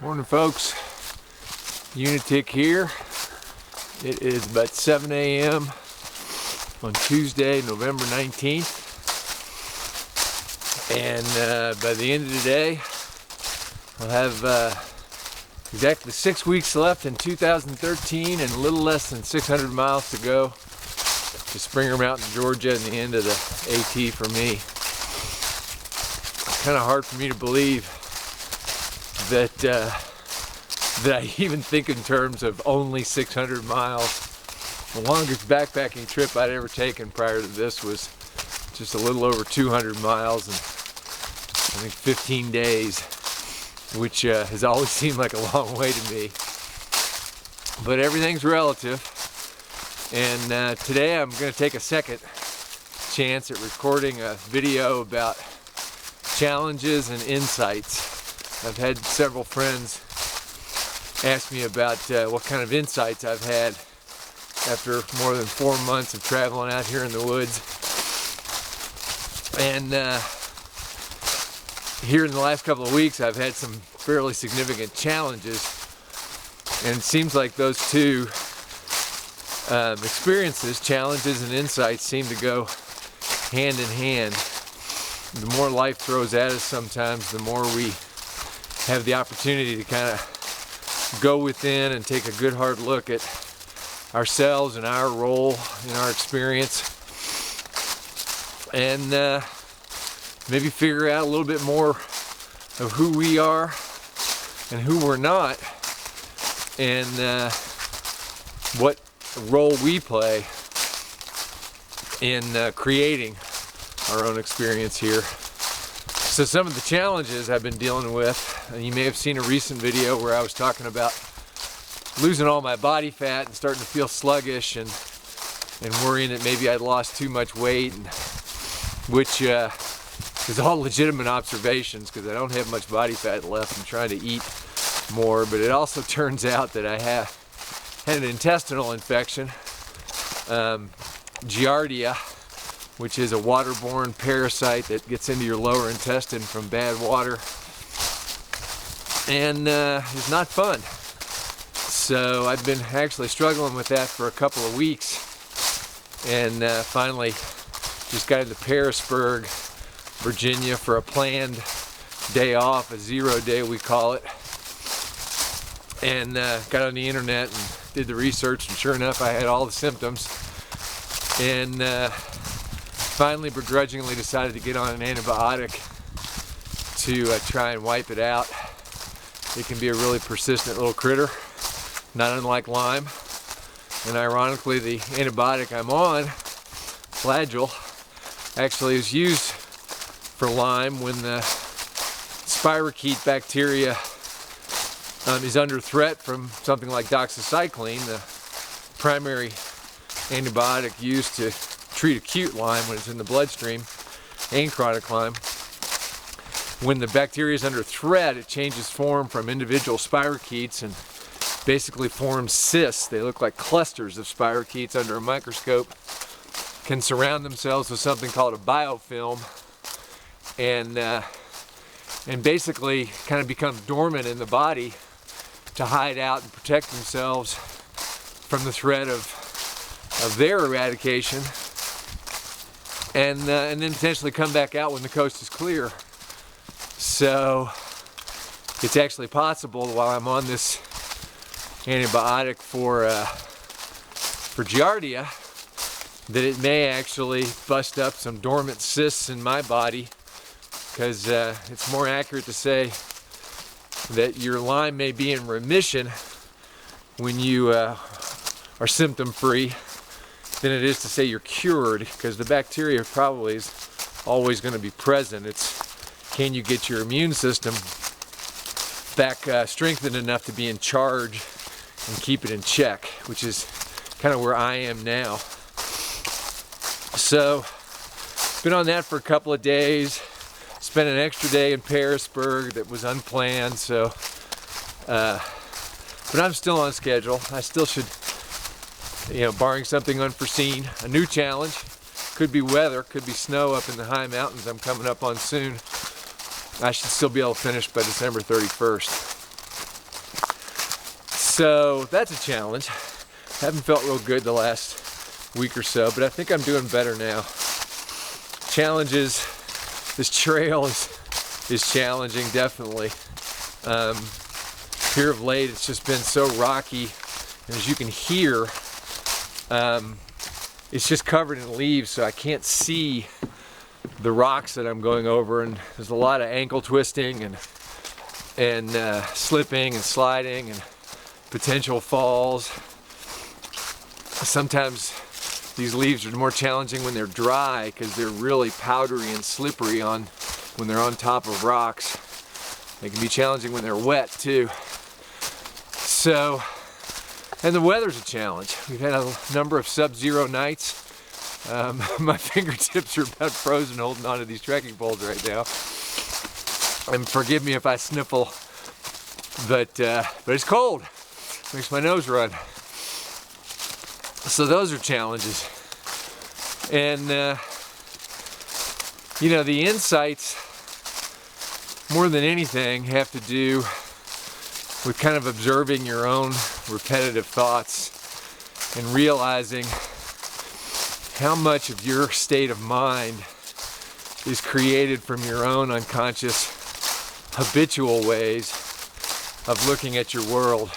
Morning, folks. Unitic here. It is about 7 a.m. on Tuesday, November 19th. And by the end of the day, I'll have exactly 6 weeks left in 2013 and a little less than 600 miles to go to Springer Mountain, Georgia, and the end of the AT for me. It's kind of hard for me to believe that I even think in terms of only 600 miles. The longest backpacking trip I'd ever taken prior to this was just a little over 200 miles and I think 15 days, which has always seemed like a long way to me. But everything's relative, and today I'm going to take a second chance at recording a video about challenges and insights. I've had several friends ask me about what kind of insights I've had after more than 4 months of traveling out here in the woods. And here in the last couple of weeks I've had some fairly significant challenges, and it seems like those two experiences, challenges and insights, seem to go hand in hand. The more life throws at us sometimes, the more we have the opportunity to kind of go within and take a good hard look at ourselves and our role in our experience, and maybe figure out a little bit more of who we are and who we're not, and what role we play in creating our own experience here. So some of the challenges I've been dealing with, and you may have seen a recent video where I was talking about losing all my body fat and starting to feel sluggish and worrying that maybe I'd lost too much weight, and which is all legitimate observations because I don't have much body fat left. I'm trying to eat more, but it also turns out that I had an intestinal infection, Giardia, which is a waterborne parasite that gets into your lower intestine from bad water, and it's not fun. So I've been actually struggling with that for a couple of weeks, and finally just got into Harrisburg, Virginia for a planned day off, a 0 day we call it, and got on the internet and did the research, and sure enough I had all the symptoms, and finally begrudgingly decided to get on an antibiotic to try and wipe it out. It can be a really persistent little critter, not unlike Lyme, and ironically the antibiotic I'm on, Flagyl, actually is used for Lyme when the spirochete bacteria is under threat from something like doxycycline, the primary antibiotic used to treat acute Lyme when it's in the bloodstream, and chronic Lyme. When the bacteria is under threat, it changes form from individual spirochetes and basically forms cysts. They look like clusters of spirochetes under a microscope, can surround themselves with something called a biofilm, and basically kind of become dormant in the body to hide out and protect themselves from the threat of their eradication, and then potentially come back out when the coast is clear. So it's actually possible while I'm on this antibiotic for Giardia that it may actually bust up some dormant cysts in my body, because it's more accurate to say that your Lyme may be in remission when you are symptom free than it is to say you're cured, because the bacteria probably is always going to be present. It's, can you get your immune system back strengthened enough to be in charge and keep it in check, which is kind of where I am now. So been on that for a couple of days, spent an extra day in Harrisburg that was unplanned, so but I'm still on schedule. I still should, barring something unforeseen, a new challenge. Could be weather, could be snow up in the high mountains I'm coming up on soon. I should still be able to finish by December 31st. So that's a challenge. Haven't felt real good the last week or so, but I think I'm doing better now. Challenges, this trail is challenging, definitely. Here of late, it's just been so rocky, and as you can hear, it's just covered in leaves, so I can't see the rocks that I'm going over, and there's a lot of ankle twisting and slipping and sliding and potential falls. Sometimes these leaves are more challenging when they're dry because they're really powdery and slippery when they're on top of rocks. They can be challenging when they're wet too. So, and the weather's a challenge. We've had a number of sub-zero nights. My fingertips are about frozen holding onto these trekking poles right now. And forgive me if I sniffle, but it's cold. Makes my nose run. So those are challenges. And you know, the insights, more than anything, have to do with kind of observing your own repetitive thoughts and realizing how much of your state of mind is created from your own unconscious, habitual ways of looking at your world.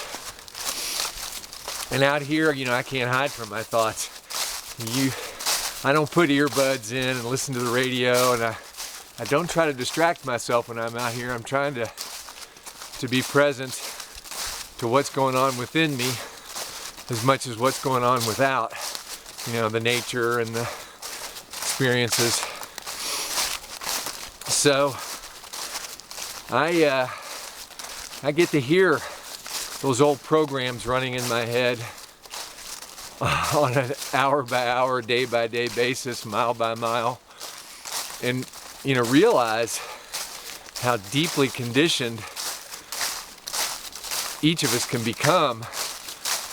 And out here, you know, I can't hide from my thoughts. I don't put earbuds in and listen to the radio, and I don't try to distract myself when I'm out here. I'm trying to be present to what's going on within me as much as what's going on without. You know, the nature and the experiences. So I get to hear those old programs running in my head on an hour by hour, day by day basis, mile by mile, and you know, realize how deeply conditioned each of us can become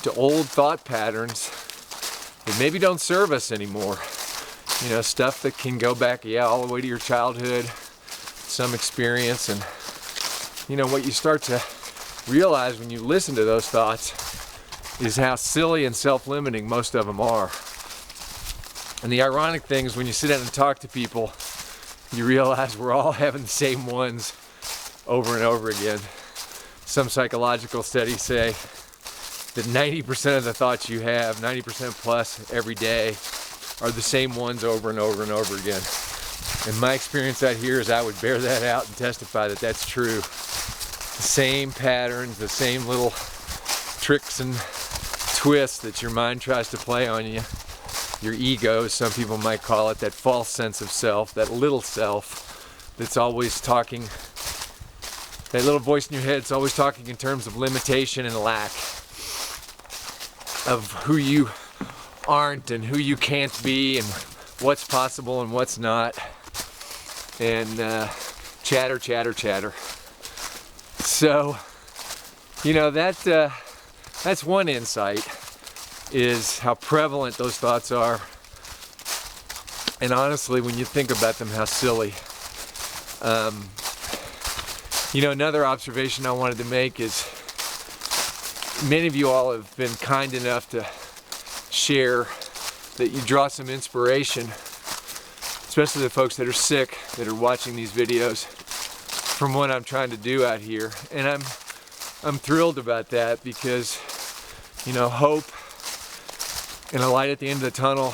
to old thought patterns that maybe don't serve us anymore. You know, stuff that can go back, all the way to your childhood, some experience, and you know, what you start to realize when you listen to those thoughts is how silly and self-limiting most of them are. And the ironic thing is when you sit down and talk to people, you realize we're all having the same ones over and over again. Some psychological studies say that 90% of the thoughts you have, 90% plus every day, are the same ones over and over and over again. And my experience out here is I would bear that out and testify that that's true. The same patterns, the same little tricks and twists that your mind tries to play on you. Your ego, some people might call it, that false sense of self, that little self that's always talking, that little voice in your head that's always talking in terms of limitation and lack, of who you aren't and who you can't be and what's possible and what's not, and chatter, chatter, chatter. So, you know, that's one insight, is how prevalent those thoughts are, and honestly, when you think about them, how silly. You know, another observation I wanted to make is many of you all have been kind enough to share that you draw some inspiration, especially the folks that are sick that are watching these videos, from what I'm trying to do out here. And I'm thrilled about that because, you know, hope and a light at the end of the tunnel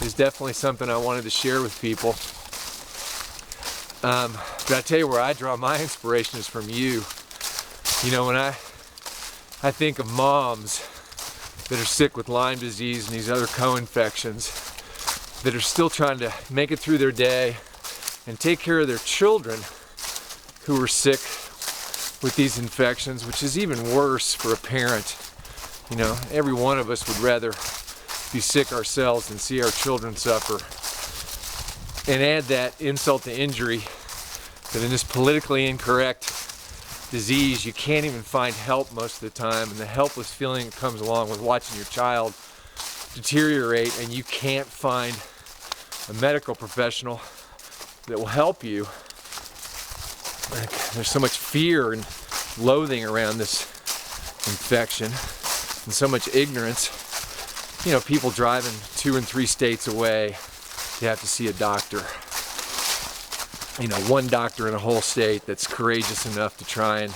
is definitely something I wanted to share with people. But I tell you where I draw my inspiration is from you. You know, when I think of moms that are sick with Lyme disease and these other co-infections, that are still trying to make it through their day and take care of their children who are sick with these infections, which is even worse for a parent. You know, every one of us would rather be sick ourselves than see our children suffer. And add that insult to injury, that in this politically incorrect disease, you can't even find help most of the time, and the helpless feeling that comes along with watching your child deteriorate, and you can't find a medical professional that will help you. Like, there's so much fear and loathing around this infection and so much ignorance. You know, people driving 2 and 3 states away to have to see a doctor. You know, one doctor in a whole state that's courageous enough to try and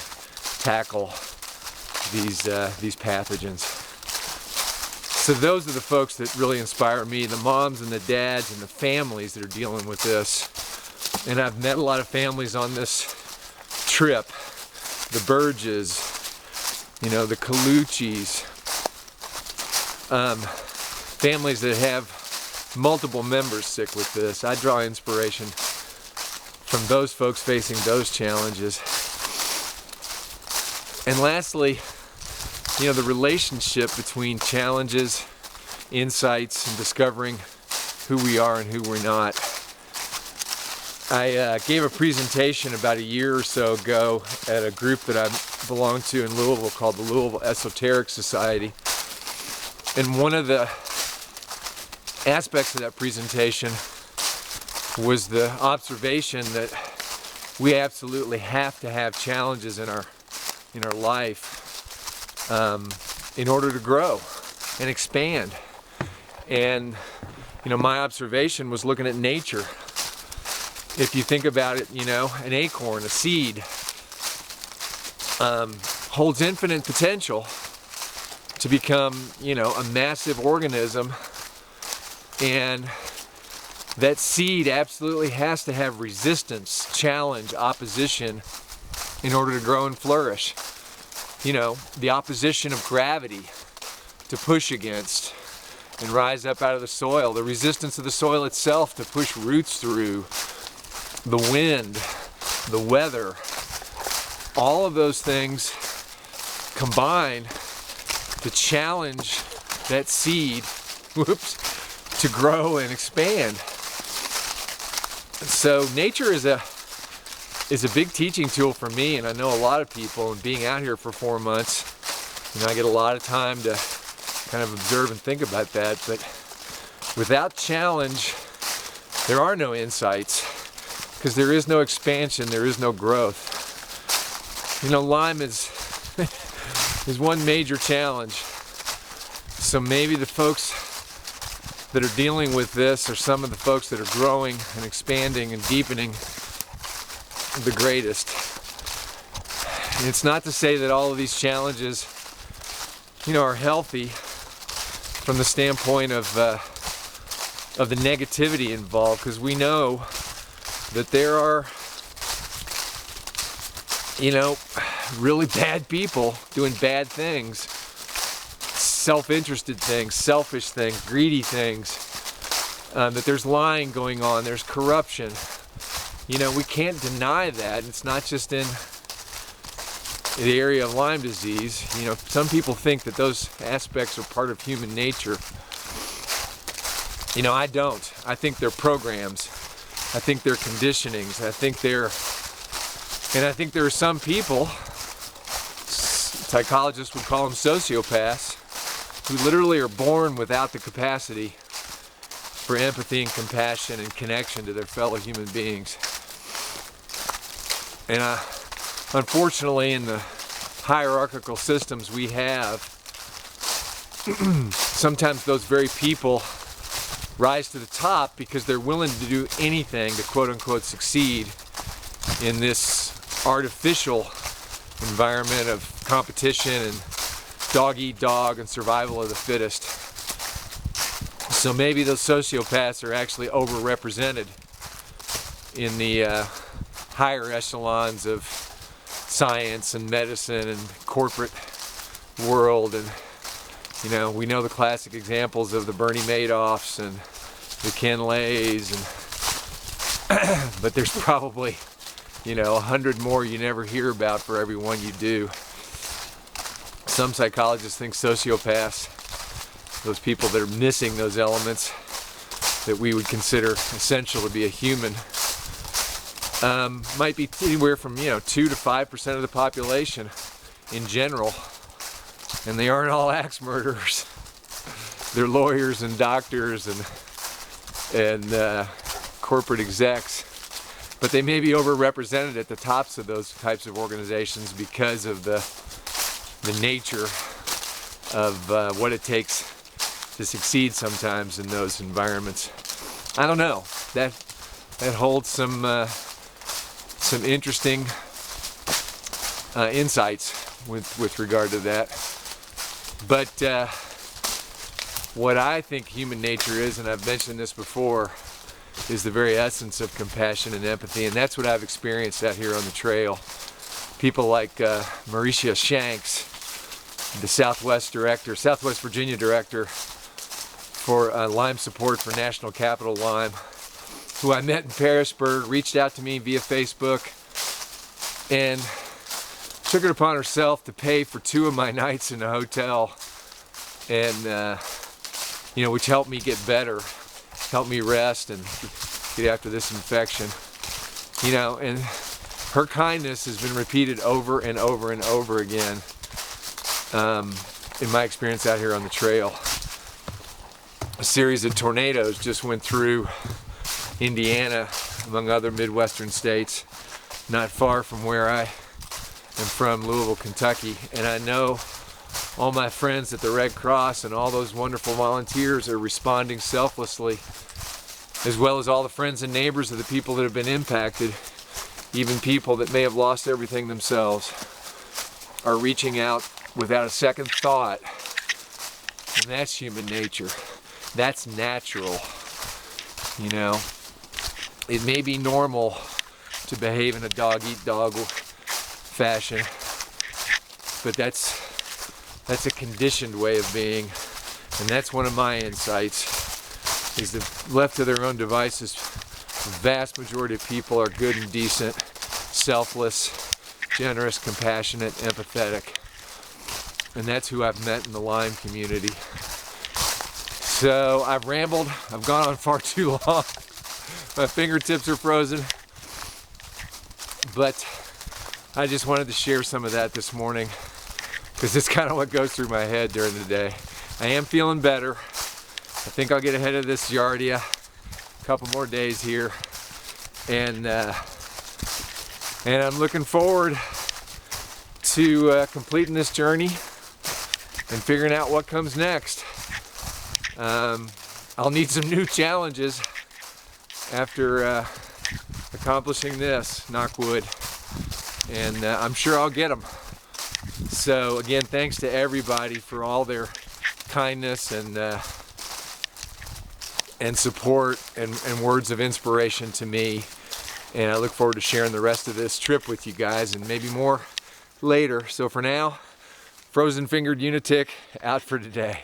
tackle these pathogens. So those are the folks that really inspire me, the moms and the dads and the families that are dealing with this. And I've met a lot of families on this trip. The Burges, you know, the Colucci's, families that have multiple members sick with this. I draw inspiration from those folks facing those challenges. And lastly, you know, the relationship between challenges, insights, and discovering who we are and who we're not. I gave a presentation about a year or so ago at a group that I belong to in Louisville called the Louisville Esoteric Society. And one of the aspects of that presentation was the observation that we absolutely have to have challenges in our life in order to grow and expand. And you know, my observation was looking at nature. If you think about it, you know, an acorn, a seed, holds infinite potential to become, you know, a massive organism, and that seed absolutely has to have resistance, challenge, opposition in order to grow and flourish. You know, the opposition of gravity to push against and rise up out of the soil, the resistance of the soil itself to push roots through, the wind, the weather, all of those things combine to challenge that seed, to grow and expand. So nature is a big teaching tool for me, and I know a lot of people, and being out here for 4 months, you know, I get a lot of time to kind of observe and think about that. But without challenge, there are no insights, because there is no expansion, there is no growth. You know, Lyme is one major challenge. So maybe the folks that are dealing with this are some of the folks that are growing and expanding and deepening the greatest. And it's not to say that all of these challenges, you know, are healthy from the standpoint of the negativity involved, because we know that there are, you know, really bad people doing bad things, self-interested things, selfish things, greedy things, that there's lying going on, there's corruption. You know, we can't deny that. It's not just in the area of Lyme disease. You know, some people think that those aspects are part of human nature. You know, I don't. I think they're programs. I think they're conditionings. I think there are some people, psychologists would call them sociopaths, who literally are born without the capacity for empathy and compassion and connection to their fellow human beings. And unfortunately, in the hierarchical systems we have, sometimes those very people rise to the top because they're willing to do anything to quote-unquote succeed in this artificial environment of competition and dog-eat-dog and survival of the fittest. So maybe those sociopaths are actually overrepresented in the higher echelons of science and medicine and corporate world. And you know, we know the classic examples of the Bernie Madoffs and the Ken Lays, and but there's probably, you know, 100 more you never hear about for every one you do. Some psychologists think sociopaths, those people that are missing those elements that we would consider essential to be a human, might be anywhere from, you know, 2 to 5% of the population in general. And they aren't all axe murderers. They're lawyers and doctors and corporate execs. But they may be overrepresented at the tops of those types of organizations because of the the nature of what it takes to succeed sometimes in those environments. I don't know. That holds some interesting insights with regard to that. But what I think human nature is, and I've mentioned this before, is the very essence of compassion and empathy, and that's what I've experienced out here on the trail. People like Mauricia Shanks, the Southwest Virginia director for Lyme support for National Capital Lyme, who I met in Pearisburg, reached out to me via Facebook, and took it upon herself to pay for 2 of my nights in a hotel, and which helped me get better, helped me rest and get after this infection. And her kindness has been repeated over and over and over again in my experience out here on the trail. A series of tornadoes just went through Indiana, among other Midwestern states, not far from where I am from, Louisville, Kentucky. And I know all my friends at the Red Cross and all those wonderful volunteers are responding selflessly, as well as all the friends and neighbors of the people that have been impacted. Even people that may have lost everything themselves are reaching out without a second thought. And that's human nature. That's natural. It may be normal to behave in a dog-eat-dog fashion, but that's a conditioned way of being. And that's one of my insights, is that left to their own devices, the vast majority of people are good and decent, selfless, generous, compassionate, empathetic. And that's who I've met in the Lyme community. So I've rambled, I've gone on far too long. My fingertips are frozen. But I just wanted to share some of that this morning, because it's kind of what goes through my head during the day. I am feeling better. I think I'll get ahead of this Giardia a couple more days here. And I'm looking forward to completing this journey and figuring out what comes next. I'll need some new challenges after accomplishing this, knock wood, and I'm sure I'll get them. So again, thanks to everybody for all their kindness and support and words of inspiration to me. And I look forward to sharing the rest of this trip with you guys, and maybe more later. So for now, frozen fingered Unitic out for today.